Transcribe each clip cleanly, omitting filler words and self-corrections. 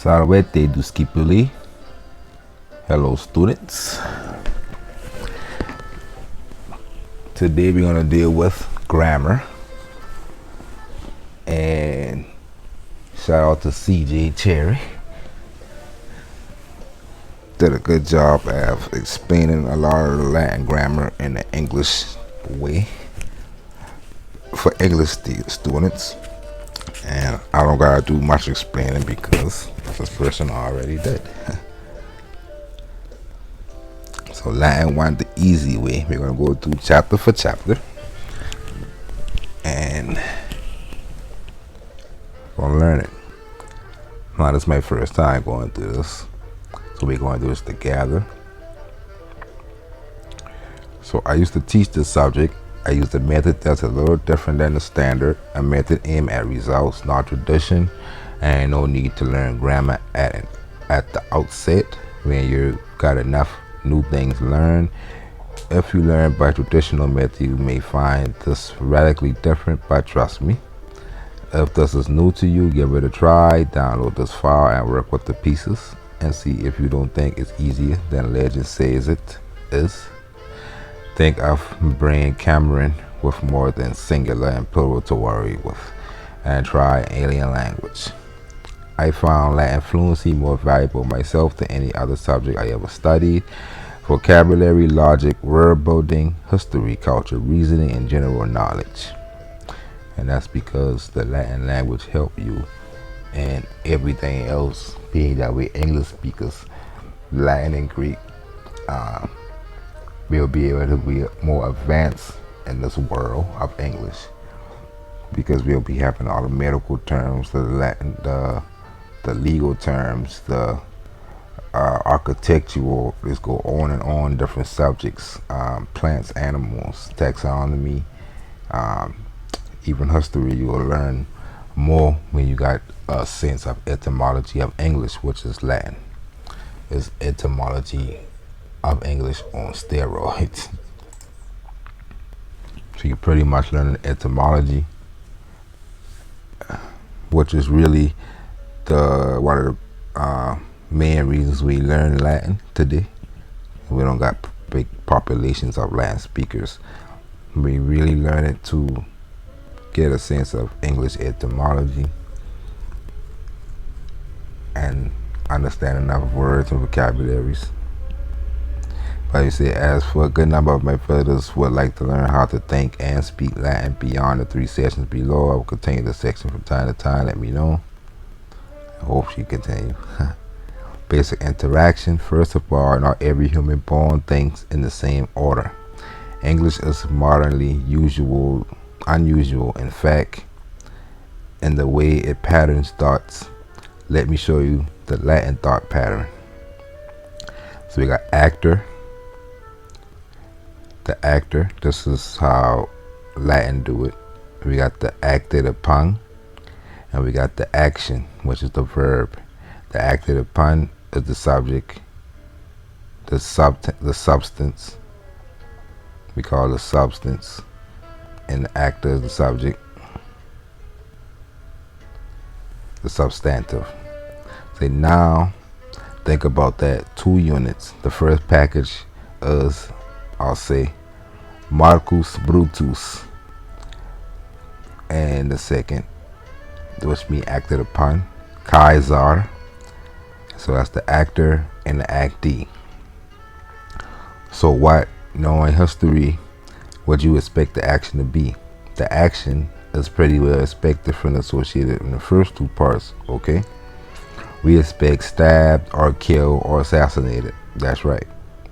Salvete Duskipuli. Hello, students. Today we're going to deal with grammar. And shout out to CJ Cherry. Did a good job of explaining a lot of the Latin grammar in the English way for English students. And I don't gotta do much explaining because this person already did. So Latin 1 the easy way. We're gonna go through chapter for chapter and gonna learn it. Now this is my first time going through this, so we're going to do this together. So I used to teach this subject. I used a method that's a little different than the standard. A method aimed at results, not tradition, and no need to learn grammar at the outset when you got enough new things to learn. If you learn by traditional method, you may find this radically different, but trust me, if this is new to you, give it a try. Download this file and work with the pieces and see if you don't think it's easier than legend says it is. Think of Brian Cameron with more than singular and plural to worry with, and try alien language. I found Latin fluency more valuable myself than any other subject I ever studied. Vocabulary, logic, word building, history, culture, reasoning, and general knowledge. And that's because the Latin language help you and everything else, being that we're English speakers. Latin and Greek, we'll be able to be more advanced in this world of English because we'll be having all the medical terms, the Latin, the legal terms, the architectural. Let's go on and on, different subjects, plants, animals, taxonomy, even history. You will learn more when you got a sense of etymology of English, which is Latin. It's etymology of English on steroids. So you pretty much learn the etymology, which is really one of the main reasons we learn Latin today. We don't got big populations of Latin speakers. We really learn it to get a sense of English etymology and understand enough words and vocabularies. But you say, as for a good number of my fellows would like to learn how to think and speak Latin beyond the 3 sessions below, I will continue the section from time to time. Let me know. I hope you continue. Basic interaction. First of all, not every human born thinks in the same order. English is modernly unusual, in fact, in the way it patterns thoughts. Let me show you the Latin thought pattern. So we got actor. The actor, this is how Latin do it. We got the acted upon, and we got the action, which is the verb. The acted upon is the subject, the substance. We call the substance, and the actor is the subject, the substantive. Say now, think about that. 2 units. The first package is, I'll say, Marcus Brutus, and the second, which means acted upon, Caesar. So that's the actor and the actee. So what, knowing history, what you expect the action to be? The action is pretty well expected from the associated in the first 2 parts, okay? We expect stabbed or killed or assassinated. That's right.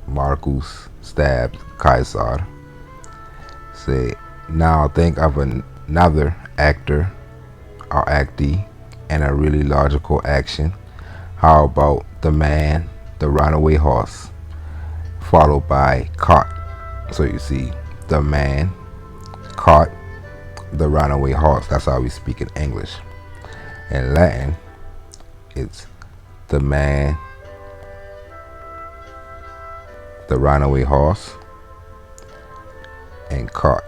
Marcus stabbed Caesar. Say, now think of another actor or actee and a really logical action. How about the man, the runaway horse, followed by caught? So you see, the man caught the runaway horse. That's how we speak in English. In Latin, it's the man, the runaway horse, and caught.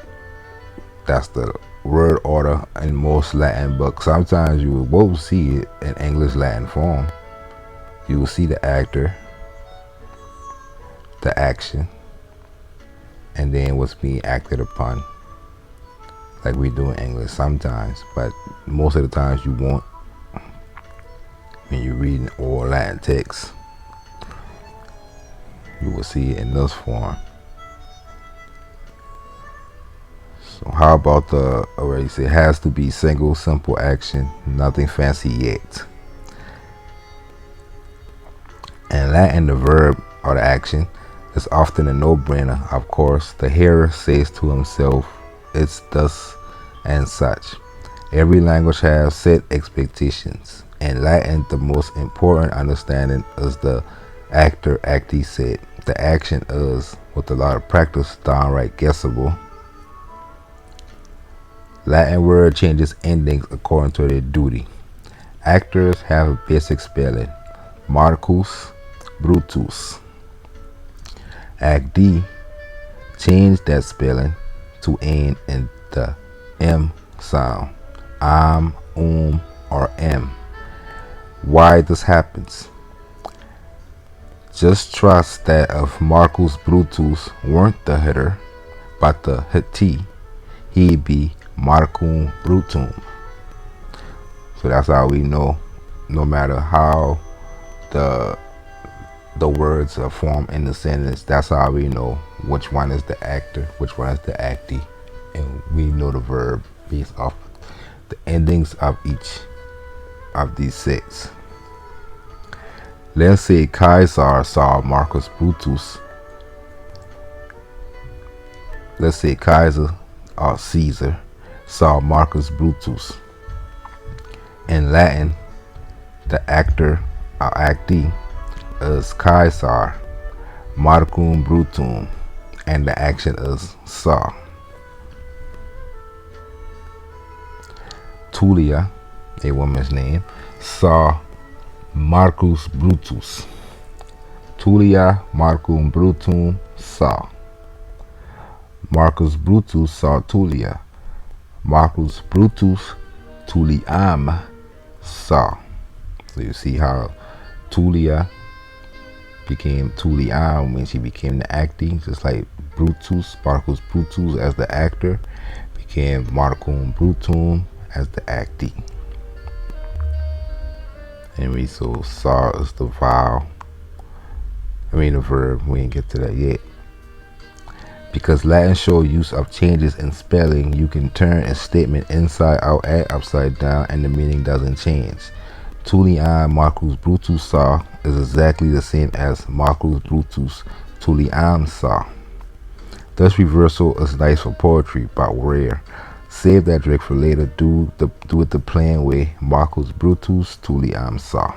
That's the word order in most Latin books. Sometimes you will both see it in English Latin form, You will see the actor, the action, and then what's being acted upon, like we do in English sometimes, but most of the times you won't when you're reading oral Latin text. You will see it in this form. So how about the already say it has to be single simple action, nothing fancy yet. In Latin, the verb or the action is often a no-brainer. Of course, the hearer says to himself, it's thus and such. Every language has set expectations. In Latin, the most important understanding is the actor acti said. The action is, with a lot of practice, downright guessable. Latin word changes endings according to their duty. Actors have a basic spelling: Marcus Brutus. Act D changed that spelling to end in the M sound, or M. Why this happens? Just trust that if Marcus Brutus weren't the hitter, but the hittee, he'd be Marcum Brutum. So that's how we know, no matter how the words are formed in the sentence, that's how we know which one is the actor, which one is the actee, and we know the verb based off the endings of each of these sets. Let's say Caesar saw Marcus Brutus. Let's say Kaiser or Caesar saw Marcus Brutus. In Latin, the actor or actee is Caesar Marcum Brutum, and the action is saw. Tullia, a woman's name, saw Marcus Brutus. Tullia Marcum Brutum saw. Marcus Brutus saw Tullia. Marcus Brutus Tulliam saw. So you see how Tullia became Tulliam when she became the acting, just like Brutus, Marcus Brutus as the actor became Marcum Brutum as the actee. And we so saw is the the verb. We didn't get to that yet. Because Latin show use of changes in spelling, you can turn a statement inside out and upside down and the meaning doesn't change. Tulliam Marcus Brutus saw is exactly the same as Marcus Brutus Tulliam saw. This reversal is nice for poetry, but rare. Save that trick for later. Do it the plain way. Marcus Brutus Tulliam saw.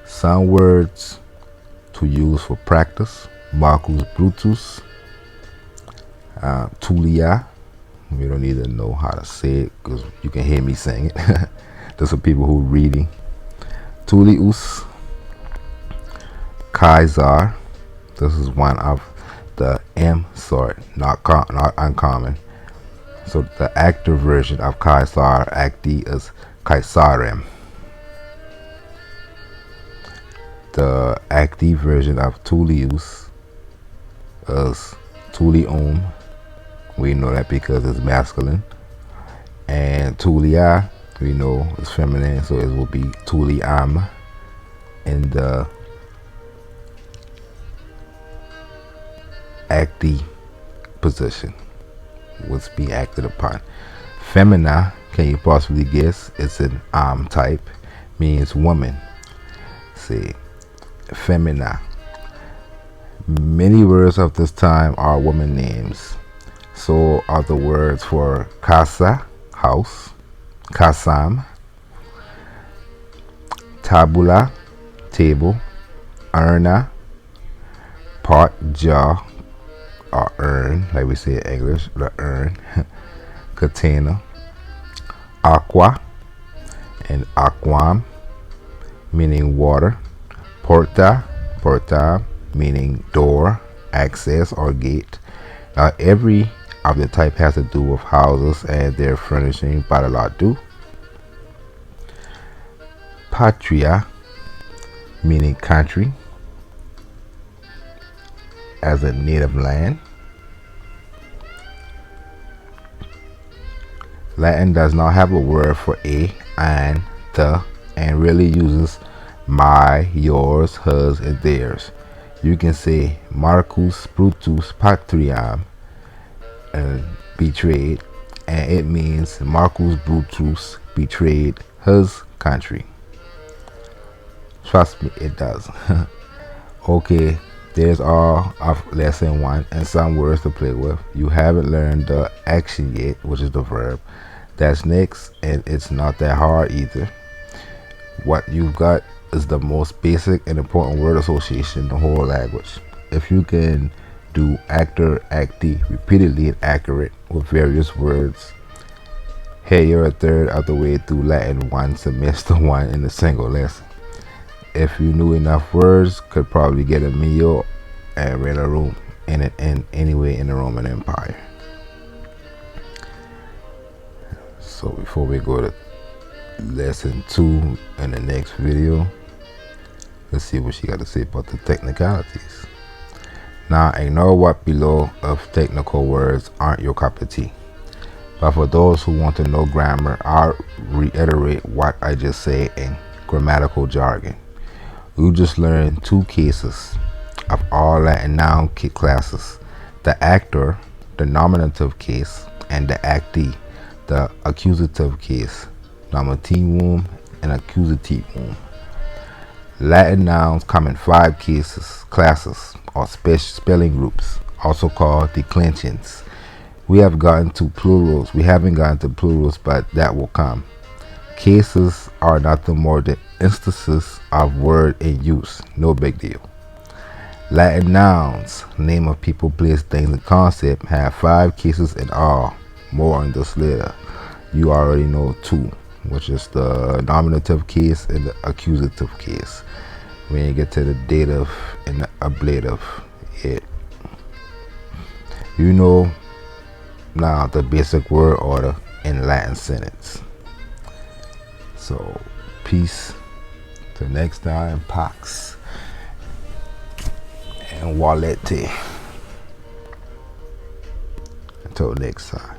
Some words to use for practice: Marcus Brutus, Tullia. We don't need to know how to say it because you can hear me saying it. Those are people who are reading. Tullius, Caesar. This is one of the M sort, not uncommon. So the actor version of Caesar acti is Caesarem. The acti version of Tullius is Tullium. We know that because it's masculine. And Tullia, we know is feminine, so it will be Tulliam in the acti position. What's being acted upon. Femina, can you possibly guess? It's an type, means woman. See, femina. Many words of this time are woman names. So are the words for casa, house, casam, tabula, table, urna, pot, jar, or urn, like we say in English, the urn, container, aqua, and aquam, meaning water, porta, meaning door, access, or gate. Now, every of the type has to do with houses and their furnishing, but a lot do. Patria meaning country, as a native land. Latin does not have a word for a and the, and really uses my, yours, hers, and theirs. You can say Marcus Brutus Patriam betrayed, and it means Marcus Brutus betrayed his country. Trust me, it does. Okay, there's all of lesson 1 and some words to play with. You haven't learned the action yet, which is the verb. That's next, and it's not that hard either. What you've got is the most basic and important word association in the whole language. If you can do actor, actee repeatedly and accurate with various words, hey, you're a third of the way through Latin 1 semester 1 in a single lesson. If you knew enough words, could probably get a meal and rent a room in anyway in the Roman Empire. So before we go to lesson 2 in the next video, let's see what she got to say about the technicalities. Now, ignore what below of technical words aren't your cup of tea. But for those who want to know grammar, I'll reiterate what I just said in grammatical jargon. You just learned 2 cases of all Latin noun classes: the actor, the nominative case, and the actee, the accusative case, nominativum and accusativum. Latin nouns come in 5 classes, or spelling groups, also called declensions. We have gotten to plurals. We haven't gotten to plurals, but that will come. Cases are nothing more than instances of word in use. No big deal. Latin nouns, name of people, place, things, and concept, have 5 cases in all. More on this later. You already know 2, which is the nominative case and the accusative case. When you get to the dative and the ablative, you know now the basic word order in Latin sentence. So, peace. Till next time, Pax and Walete. Until next time.